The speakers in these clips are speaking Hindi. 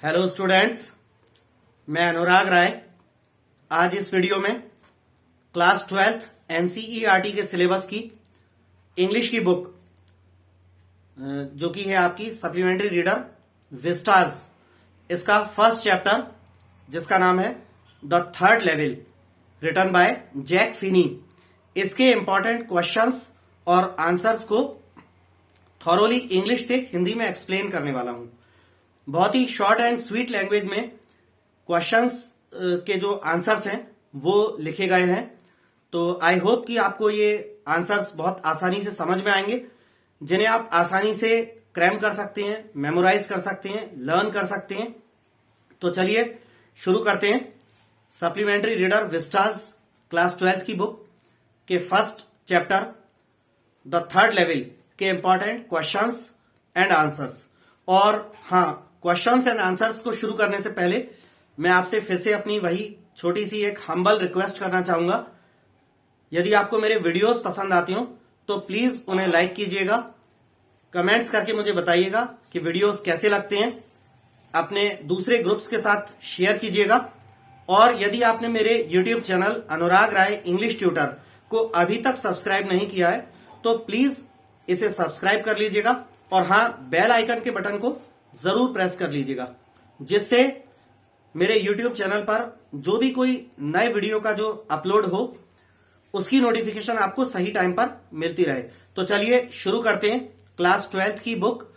हेलो स्टूडेंट्स, मैं अनुराग राय। आज इस वीडियो में क्लास 12th एनसीईआरटी के सिलेबस की इंग्लिश की बुक जो कि है आपकी सप्लीमेंट्री रीडर विस्टाज, इसका फर्स्ट चैप्टर जिसका नाम है the third level, written by Jack Finney, इसके इंपॉर्टेंट क्वेश्चंस और आंसर्स को थॉरोली इंग्लिश से हिंदी में एक्सप्लेन करने वाला हूं। बहुत ही शॉर्ट एंड स्वीट लैंग्वेज में क्वेश्चंस के जो आंसर्स हैं वो लिखे गए हैं। तो आई होप कि आपको ये आंसर्स बहुत आसानी से समझ में आएंगे, जिन्हें आप आसानी से क्रैम कर सकते हैं, मेमोराइज कर सकते हैं, लर्न कर सकते हैं। तो चलिए शुरू करते हैं। Supplementary reader vistas class 12th की बुक के first chapter the third level के इंपॉर्टेंट क्वेश्चंस एंड आंसर्स। और हाँ, क्वेश्चंस एंड आंसर्स को शुरू करने से पहले मैं आपसे फिर से अपनी वही छोटी सी एक हम्बल रिक्वेस्ट करना चाहूंगा। यदि आपको मेरे वीडियोस पसंद आती हो तो प्लीज उन्हें लाइक कीजिएगा, कमेंट्स करके मुझे बताइएगा कि वीडियोस कैसे लगते हैं, अपने दूसरे ग्रुप्स के साथ शेयर कीजिएगा। और यदि आपने मेरे यूट्यूब चैनल अनुराग राय इंग्लिश ट्यूटर को अभी तक सब्सक्राइब नहीं किया है तो प्लीज इसे सब्सक्राइब कर लीजिएगा और हाँ, बेल आइकन के बटन को जरूर प्रेस कर लीजिएगा, जिससे मेरे YouTube चैनल पर जो भी कोई नए वीडियो का जो अपलोड हो उसकी नोटिफिकेशन आपको सही टाइम पर मिलती रहे। तो चलिए शुरू करते हैं क्लास 12th की बुक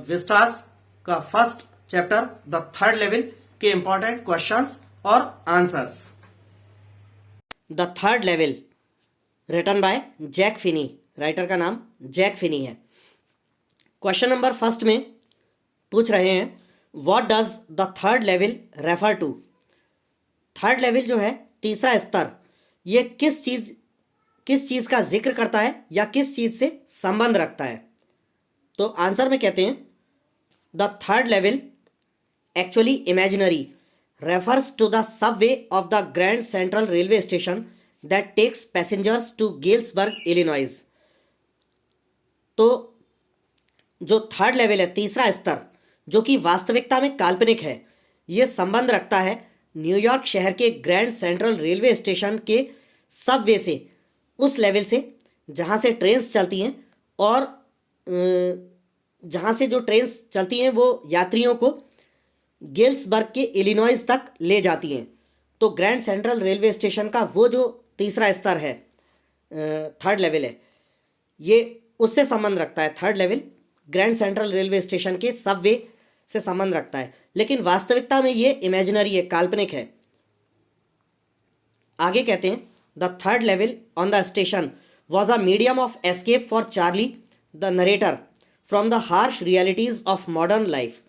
विस्टास का first chapter the third level के इंपॉर्टेंट क्वेश्चंस और answers. The third level written by Jack Finney, writer का नाम जैक फिनी है। क्वेश्चन नंबर फर्स्ट में पूछ रहे हैं, what does the third level refer to. Third level जो है, तीसरा स्तर, ये किस चीज का जिक्र करता है या किस चीज से संबंध रखता है। तो आंसर में कहते हैं, the third level actually imaginary refers to the subway of the Grand Central railway station that takes passengers to Galesburg Illinois. तो जो थर्ड लेवल है, तीसरा स्तर, जो कि वास्तविकता में काल्पनिक है, यह संबंध रखता है न्यूयॉर्क शहर के ग्रैंड सेंट्रल रेलवे स्टेशन के सबवे से, उस लेवल से जहां से ट्रेन्स चलती हैं और जहां से जो ट्रेन्स चलती हैं वो यात्रियों को गेल्सबर्ग के इलिनॉइस तक ले जाती हैं। तो ग्रैंड सेंट्रल रेलवे स्टेशन का वो जो तीसरा स्तर है, थर्ड लेवल है, ये उससे संबंध रखता है। Third level grand Central railway station के सबवे से संबंध रखता है, लेकिन वास्तविकता में ये इमेजिनरी है, काल्पनिक है। आगे कहते हैं, the third level on the station was a medium of escape for Charlie the narrator from the harsh realities of modern life.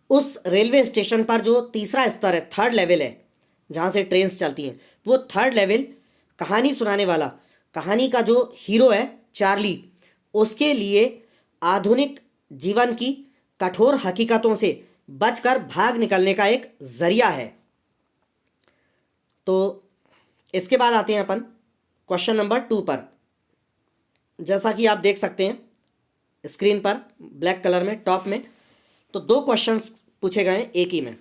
उस रेलवे स्टेशन पर जो तीसरा स्तर है, थर्ड लेवल है, जहां से ट्रेन चलती हैं, वो थर्ड लेवल कहानी सुनाने वाला, कहानी का जो हीरो है चार्ली, उसके लिए आधुनिक जीवन की कठोर हकीकतों से बचकर भाग निकलने का एक जरिया है। तो इसके बाद आते हैं अपन क्वेश्चन नंबर 2 पर। जैसा कि आप देख सकते हैं स्क्रीन पर ब्लैक कलर में टॉप में, तो 2 क्वेश्चंस पूछे गए हैं एक ही में।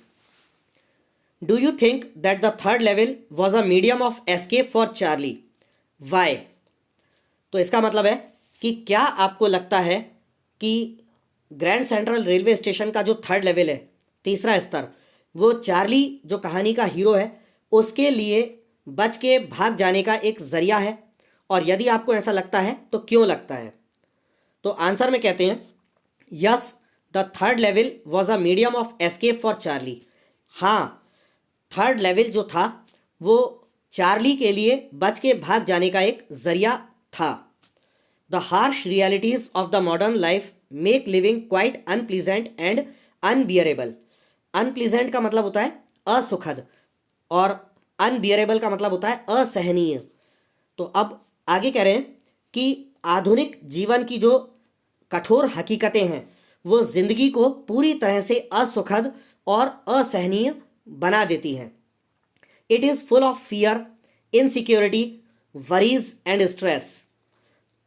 Do you think that the third level was a medium of escape for Charlie, why. तो इसका मतलब है कि क्या आपको लगता है कि ग्रैंड सेंट्रल रेलवे स्टेशन का जो थर्ड लेवल है, तीसरा स्तर, वो चार्ली जो कहानी का हीरो है उसके लिए बच के भाग जाने का एक जरिया है, और यदि आपको ऐसा लगता है तो क्यों लगता है। तो आंसर में कहते हैं, yes the third level was a medium of escape for Charlie. हाँ, थर्ड लेवल जो था वो चार्ली के लिए बच के भाग जाने का एक जरिया था। The harsh realities of the modern life make living quite unpleasant and unbearable. Unpleasant का मतलब होता है असुखद और अनबियरेबल का मतलब होता है असहनीय। तो अब आगे कह रहे हैं कि आधुनिक जीवन की जो कठोर हकीकतें हैं वो जिंदगी को पूरी तरह से असुखद और असहनीय बना देती हैं। It is full of fear, insecurity, worries and stress.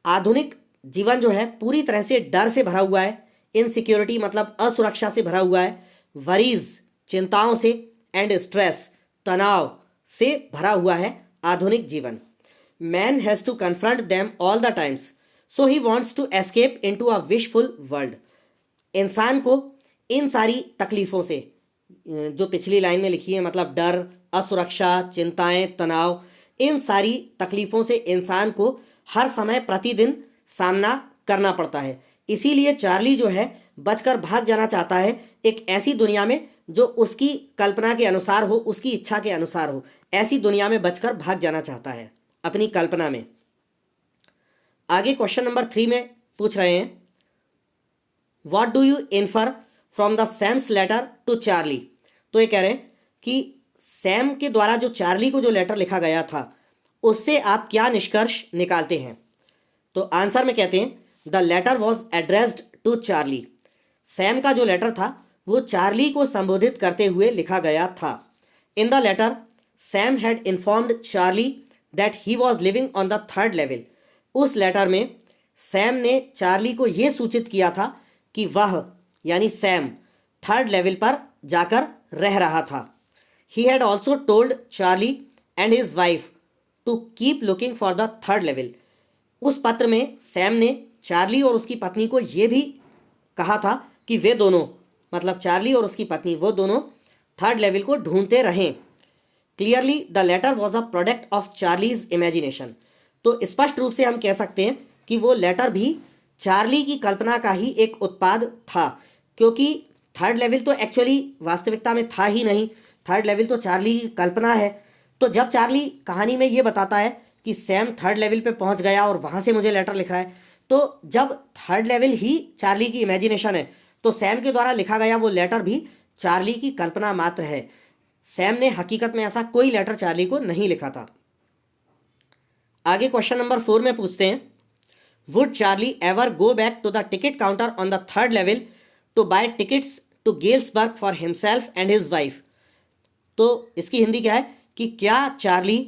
आधुनिक जीवन जो है पूरी तरह से डर से भरा हुआ है, इनसिक्योरिटी मतलब असुरक्षा से भरा हुआ है, वरीज चिंताओं से, एंड स्ट्रेस तनाव से भरा हुआ है आधुनिक जीवन। Man has to confront them all the times so he wants to escape into a wishful world. इंसान को इन सारी तकलीफों से, जो पिछली लाइन में लिखी है, मतलब डर, असुरक्षा, चिंताएं, तनाव, इन सारी तकलीफों से इंसान को हर समय प्रतिदिन सामना करना पड़ता है। इसीलिए चार्ली जो है बचकर भाग जाना चाहता है एक ऐसी दुनिया में जो उसकी कल्पना के अनुसार हो, उसकी इच्छा के अनुसार हो। ऐसी दुनिया में बचकर भाग जाना चाहता है अपनी कल्पना में। आगे क्वेश्चन नंबर 3 में पूछ रहे हैं, what do you infer from the Sam's letter to Charlie. तो ये कह रहे हैं कि सैम के द्वारा जो चार्ली को जो लेटर लिखा गया था उससे आप क्या निष्कर्ष निकालते हैं। तो आंसर में कहते हैं, the letter was addressed to Charlie. Sam का जो लेटर था वो चार्ली को संबोधित करते हुए लिखा गया था। In the letter Sam had informed Charlie that he was living on the 3rd level. उस लेटर में सैम ने चार्ली को यह सूचित किया था कि वह यानी सैम 3rd लेवल पर जाकर रह रहा था। He had also told Charlie and his wife to keep looking for the 3rd level. उस पत्र में सैम ने चार्ली और उसकी पत्नी को यह भी कहा था कि वे दोनों, मतलब चार्ली और उसकी पत्नी, वो दोनों 3rd लेवल को ढूंढते रहें। Clearly the letter was a product of Charlie's imagination. तो स्पष्ट रूप से हम कह सकते हैं कि वो लेटर भी चार्ली की कल्पना का ही एक उत्पाद था, क्योंकि 3rd लेवल तो एक्चुअली वास्तविकता में था ही नहीं। 3rd लेवल तो चार्ली की कल्पना है। तो जब चार्ली कहानी में ये बताता है कि सैम 3rd लेवल पे पहुंच गया और वहां से मुझे लेटर लिख रहा है, तो जब 3rd लेवल ही चार्ली की इमेजिनेशन है तो सैम के द्वारा लिखा गया वो लेटर भी चार्ली की कल्पना मात्र है। सैम ने हकीकत में ऐसा कोई लेटर चार्ली को नहीं लिखा था। आगे क्वेश्चन नंबर 4 में पूछते हैं, would Charlie ever go back to the ticket counter on the 3rd level to buy tickets to Galesburg for himself and his wife. तो इसकी हिंदी क्या है कि क्या चार्ली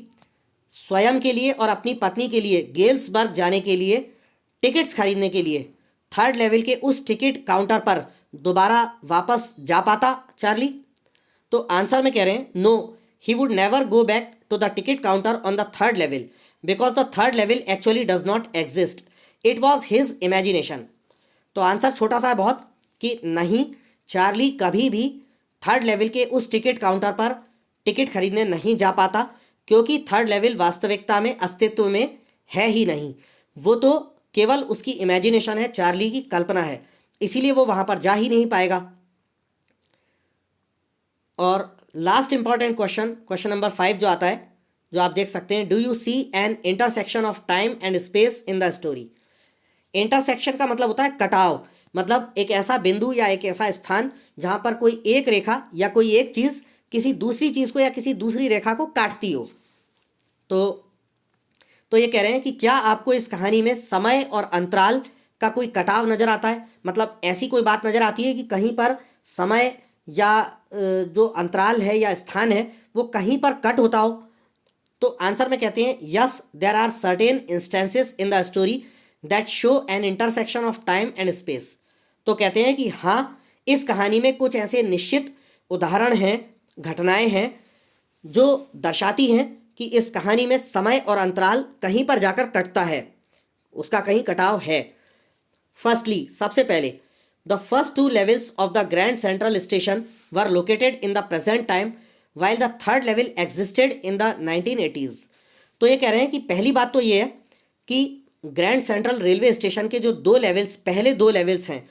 स्वयं के लिए और अपनी पत्नी के लिए गेल्सबर्ग जाने के लिए टिकट्स खरीदने के लिए 3rd लेवल के उस टिकट काउंटर पर दोबारा वापस जा पाता चार्ली। तो आंसर में कह रहे हैं, no, he would never go back to the ticket counter on the 3rd level because the 3rd level actually does not exist, it was his imagination. तो आंसर छोटा सा है बहुत कि नहीं, चार्ली कभी भी 3rd लेवल के उस टिकट काउंटर पर टिकट खरीदने नहीं जा पाता, क्योंकि 3rd लेवल वास्तविकता में अस्तित्व में है ही नहीं। वो तो केवल उसकी इमेजिनेशन है, चार्ली की कल्पना है, इसीलिए वो वहां पर जा ही नहीं पाएगा। और last important question, question number 5 जो आता है, जो आप देख सकते हैं, do you see an intersection of time and space in the story. Intersection का मतलब होता है कटाव, मतलब एक ऐसा बिंदु या एक ऐसा स्थान जहां पर कोई एक रेखा या कोई एक चीज किसी दूसरी चीज को या किसी दूसरी रेखा को काटती हो। तो ये कह रहे हैं कि क्या आपको इस कहानी में समय और अंतराल का कोई कटाव नजर आता है, मतलब ऐसी कोई बात नजर आती है कि कहीं पर समय या जो अंतराल है या स्थान है वो कहीं पर कट होता हो। तो आंसर में कहते हैं, yes, there are certain instances in the story that show an intersection of time and space. तो कहते हैं कि हाँ, इस कहानी में कुछ ऐसे निश्चित उदाहरण हैं, घटनाएं हैं जो दर्शाती हैं कि इस कहानी में समय और अंतराल कहीं पर जाकर कटता है, उसका कहीं कटाव है। फर्स्टली, सबसे पहले, the first 2 levels of the Grand central station were located in the present time while the 3rd level existed in the 1980s। तो ये कह रहे हैं कि पहली बात तो ये है कि ग्रैंड सेंट्रल रेलवे स्टेशन के जो 2 लेवल्स, पहले 2 लेवल्स हैं,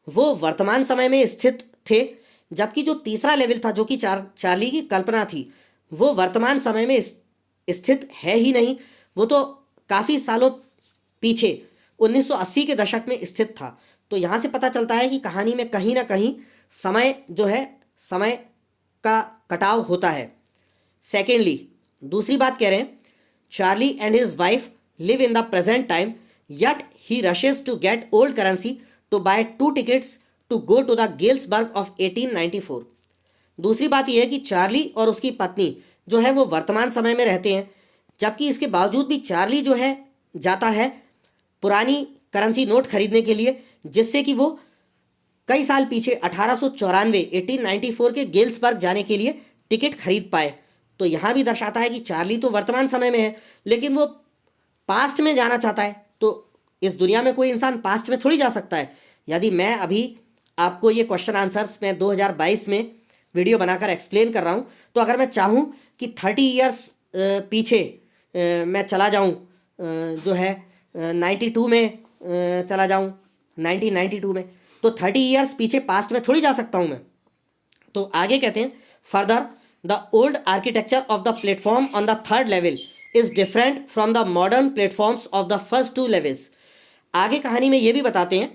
वो वर्तमान समय में स्थित थे, जबकि जो तीसरा लेवल था जो कि चार्ली की कल्पना थी वो वर्तमान समय में स्थित है ही नहीं। वो तो काफ़ी सालों पीछे 1980 के दशक में स्थित था। तो यहाँ से पता चलता है कि कहानी में कहीं ना कहीं समय जो है, समय का कटाव होता है। सेकेंडली, दूसरी बात कह रहे हैं, Charlie and his wife live in the present time yet he rushes to get old currency to buy 2 tickets to go to the Galesburg of 1894। दूसरी बात यह है कि चार्ली और उसकी पत्नी जो है वो वर्तमान समय में रहते हैं, जबकि इसके बावजूद भी चार्ली जो है जाता है पुरानी करेंसी नोट खरीदने के लिए, जिससे कि वो कई साल पीछे 1894 के गेल्सबर्ग जाने के लिए टिकट खरीद पाए। तो यहां भी दर्शाता है कि चार्ली तो वर्तमान समय में है, लेकिन वो पास्ट में जाना चाहता है। तो इस दुनिया में कोई इंसान पास्ट में थोड़ी जा सकता है। यदि मैं अभी आपको ये क्वेश्चन आंसर्स में 2022 में वीडियो बनाकर एक्सप्लेन कर रहा हूं, तो अगर मैं चाहूं कि 30 ईयर्स पीछे मैं चला जाऊं, जो है 92 में चला जाऊं, 1992 में, तो 30 ईयर्स पीछे पास्ट में थोड़ी जा सकता हूं मैं। तो आगे कहते हैं, further the old architecture of the platform on the third level is different from the modern platforms of the first 2 levels. आगे कहानी में यह भी बताते हैं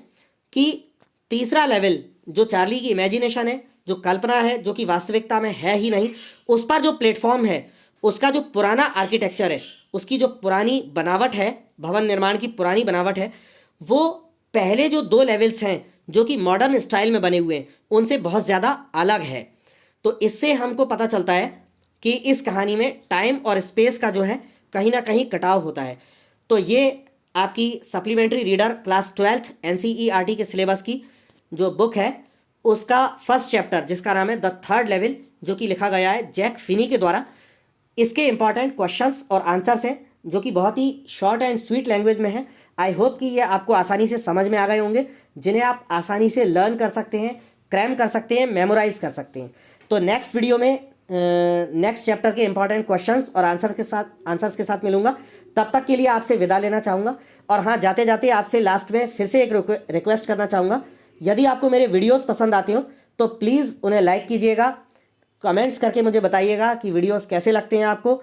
कि तीसरा लेवल जो चार्ली की इमेजिनेशन है, जो कल्पना है, जो कि वास्तविकता में है ही नहीं, उस पर जो प्लेटफॉर्म है, उसका जो पुराना आर्किटेक्चर है, उसकी जो पुरानी बनावट है, भवन निर्माण की पुरानी बनावट है, वो पहले जो 2 लेवल्स हैं जो कि मॉडर्न स्टाइल में बने हुए हैं, उनसे बहुत ज़्यादा अलग है। तो इससे हमको पता चलता है कि इस कहानी में टाइम और स्पेस का जो है कहीं ना कहीं कटाव होता है। तो ये आपकी supplementary reader class 12th NCERT के सिलेबस की जो बुक है, उसका फर्स्ट चैप्टर जिसका नाम है द थर्ड लेवल, जो कि लिखा गया है जैक फिनी के द्वारा। इसके इंपॉर्टेंट क्वेश्चंस और आंसर्स हैं जो कि बहुत ही शॉर्ट एंड स्वीट लैंग्वेज में है। आई होप कि ये आपको आसानी से समझ में आ गए होंगे, जिन्हें आप आसानी से लर्न कर सकते हैं, क्रैम कर सकते हैं, मेमोराइज कर सकते हैं। तो नेक्स्ट वीडियो में नेक्स्ट चैप्टर के इंपॉर्टेंट क्वेश्चंस और आंसर्स के साथ मिलूंगा। तब तक के लिए आपसे विदा लेना चाहूँगा। और हाँ, जाते जाते आपसे लास्ट में फिर से एक रिक्वेस्ट करना चाहूँगा, यदि आपको मेरे वीडियोस पसंद आते हो तो प्लीज़ उन्हें लाइक कीजिएगा, कमेंट्स करके मुझे बताइएगा कि वीडियोस कैसे लगते हैं आपको।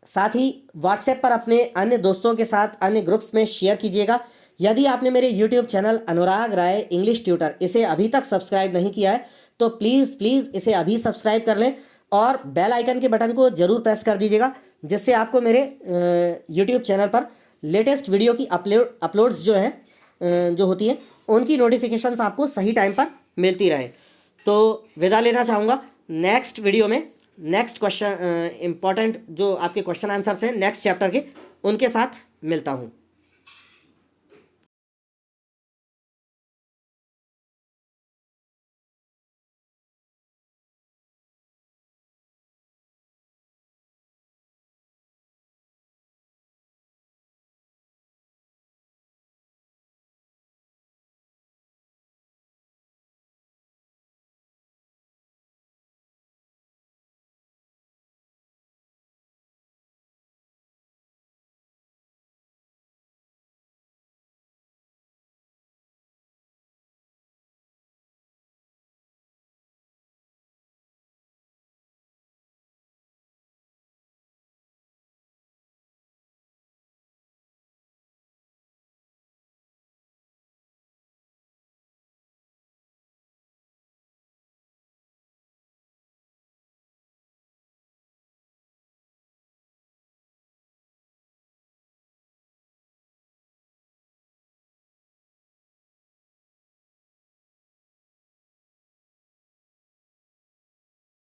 साथ ही व्हाट्सएप पर अपने अन्य दोस्तों के साथ अन्य ग्रुप्स में शेयर कीजिएगा। यदि आपने मेरे यूट्यूब चैनल अनुराग राय इंग्लिश ट्यूटर इसे अभी तक सब्सक्राइब नहीं किया है तो प्लीज़ इसे अभी सब्सक्राइब कर लें और बेल आइकन के बटन को जरूर प्रेस कर दीजिएगा, जिससे आपको मेरे यूट्यूब चैनल पर लेटेस्ट वीडियो की अपलोड्स जो हैं जो होती हैं उनकी नोटिफिकेशंस आपको सही टाइम पर मिलती रहे। तो विदा लेना चाहूँगा। नेक्स्ट वीडियो में नेक्स्ट क्वेश्चन इंपॉर्टेंट जो आपके क्वेश्चन आंसर्स हैं नेक्स्ट चैप्टर के, उनके साथ मिलता हूँ।